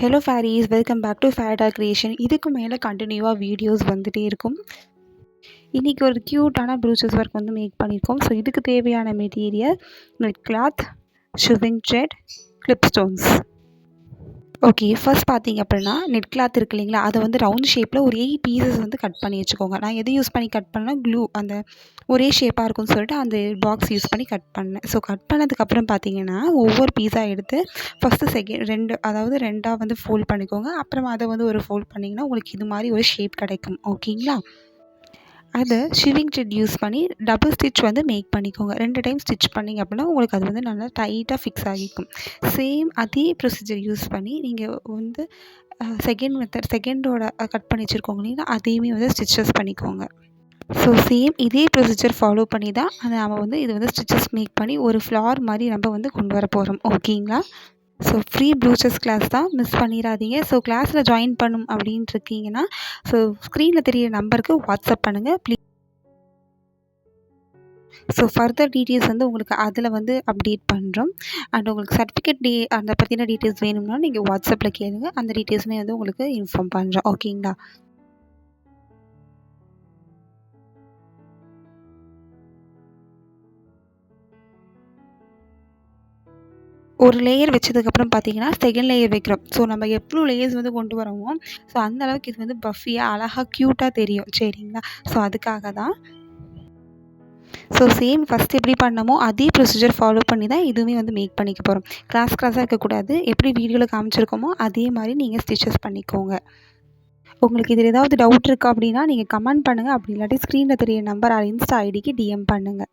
Hello fairies, welcome back to ஃபேடா creation. இதுக்கு மேலே கண்டினியூவாக வீடியோஸ் வந்துகிட்டே இருக்கும். இன்றைக்கி ஒரு க்யூட்டான ப்ரூச்சஸ் ஒர்க் வந்து மேக் பண்ணியிருக்கோம். ஸோ இதுக்கு தேவையான material net cloth, sewing thread, clip stones. Okay, first பார்த்தீங்க அப்படின்னா நெட் கிளாத் இருக்கு இல்லைங்களா, அதை வந்து ரவுண்ட் ஷேப்பில் ஒரு 8 பீசஸ் வந்து கட் பண்ணி வச்சுக்கோங்க. நான் எது யூஸ் பண்ணி கட் பண்ணேன்னா க்ளூ அந்த ஒரே ஷேப்பாக இருக்கும்னு சொல்லிட்டு அந்த பாக்ஸ் யூஸ் பண்ணி கட் பண்ணேன். ஸோ கட் பண்ணதுக்கப்புறம் பார்த்தீங்கன்னா ஒவ்வொரு பீஸாக எடுத்து ஃபஸ்ட்டு செகண்ட் அதாவது ரெண்டாக வந்து ஃபோல்ட் பண்ணிக்கோங்க. அப்புறமா அதை வந்து ஒரு ஃபோல்ட் பண்ணிங்கன்னா உங்களுக்கு இது மாதிரி ஒரு ஷேப் கிடைக்கும். ஓகேங்களா, அதை ஷிவிங் த்ரெட் யூஸ் பண்ணி டபுள் ஸ்டிச் வந்து மேக் பண்ணிக்கோங்க. 2 டைம் ஸ்டிச் பண்ணிங்க அப்படின்னா உங்களுக்கு அது வந்து நல்லா டைட்டாக ஃபிக்ஸ் ஆகிக்கும். சேம் அதே ப்ரொசீஜர் யூஸ் பண்ணி நீங்கள் வந்து செகண்டோட கட் பண்ணி வச்சுருக்கோங்க இல்லைங்களா, அதையுமே வந்து ஸ்டிச்சஸ் பண்ணிக்கோங்க. ஸோ சேம் இதே ப்ரொசீஜர் ஃபாலோ பண்ணி தான் நம்ம வந்து இது வந்து ஸ்டிச்சஸ் மேக் பண்ணி ஒரு ஃப்ளார் மாதிரி நம்ம வந்து கொண்டு வர போகிறோம். ஓகேங்களா, ஸோ ஃப்ரீ ப்ளூச்சஸ் கிளாஸ் தான், மிஸ் பண்ணிடாதீங்க. ஸோ கிளாஸில் ஜாயின் பண்ணும் அப்படின்ட்டு இருக்கீங்கன்னா ஸோ ஸ்க்ரீனில் தெரியிற நம்பருக்கு வாட்ஸ்அப் பண்ணுங்கள் ப்ளீஸ். ஸோ ஃபர்தர் டீட்டெயில்ஸ் வந்து உங்களுக்கு அதில் வந்து அப்டேட் பண்ணுறோம். அண்ட் உங்களுக்கு சர்டிஃபிகேட் அதை பற்றின டீட்டெயில்ஸ் வேணும்னா நீங்கள் வாட்ஸ்அப்பில் கேளுங்க. அந்த டீட்டெயில்ஸுமே வந்து உங்களுக்கு இன்ஃபார்ம் பண்ணுறோம். ஓகேங்களா, ஒரு லேயர் வச்சதுக்கப்புறம் பார்த்தீங்கன்னா செகண்ட் லேயர் வைக்கிறோம். ஸோ நம்ம எவ்வளோ லேயர்ஸ் வந்து கொண்டு வரோமோ ஸோ அந்த அளவுக்கு இது வந்து பஃபியாக அழகாக க்யூட்டாக தெரியும். சரிங்களா, ஸோ அதுக்காக தான். ஸோ சேம் ஃபஸ்ட் எப்படி பண்ணமோ அதே ப்ரொசீஜர் ஃபாலோ பண்ணி தான் இதுவுமே வந்து மேக் பண்ணிக்க போகிறோம். கிராஸாக இருக்கக்கூடாது. எப்படி வீடியோவில் காமிச்சிருக்கோமோ அதே மாதிரி நீங்கள் ஸ்டிச்சஸ் பண்ணிக்கோங்க. உங்களுக்கு இதில் ஏதாவது டவுட் இருக்கா அப்படின்னா நீங்கள் கமெண்ட் பண்ணுங்கள். அப்படி இல்லாட்டி ஸ்க்ரீனில் தெரிய நம்பர் இன்ஸ்டா ஐடிக்கு டிஎம் பண்ணுங்கள்.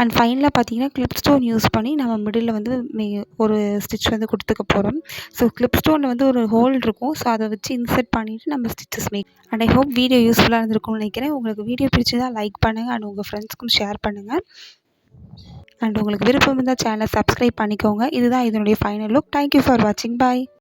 அண்ட் ஃபைனலாக பார்த்தீங்கன்னா கிளிப் ஸ்டோன் யூஸ் பண்ணி நம்ம மிடில் வந்து ஒரு ஸ்டிச் வந்து கொடுத்துக்க போகிறோம். ஸோ கிளிப் ஸ்டோனில் வந்து ஒரு ஹோல் இருக்கும். ஸோ அதை வச்சு இன்சர்ட் பண்ணிவிட்டு நம்ம stitches make. And I hope video யூஸ்ஃபுல்லாக இருந்திருக்கும்னு நினைக்கிறேன். உங்களுக்கு வீடியோ பிடிச்சதா லைக் பண்ணுங்கள் அண்ட் உங்கள் ஃப்ரெண்ட்ஸ்க்கும் ஷேர் பண்ணுங்கள். அண்ட் உங்களுக்கு விருப்பம் இருந்தால் சேனலை சப்ஸ்கிரைப் பண்ணிக்கோங்க. இதுதான் இதனுடைய ஃபைனல் லுக். தேங்க்யூ ஃபார் வாட்சிங். பாய்.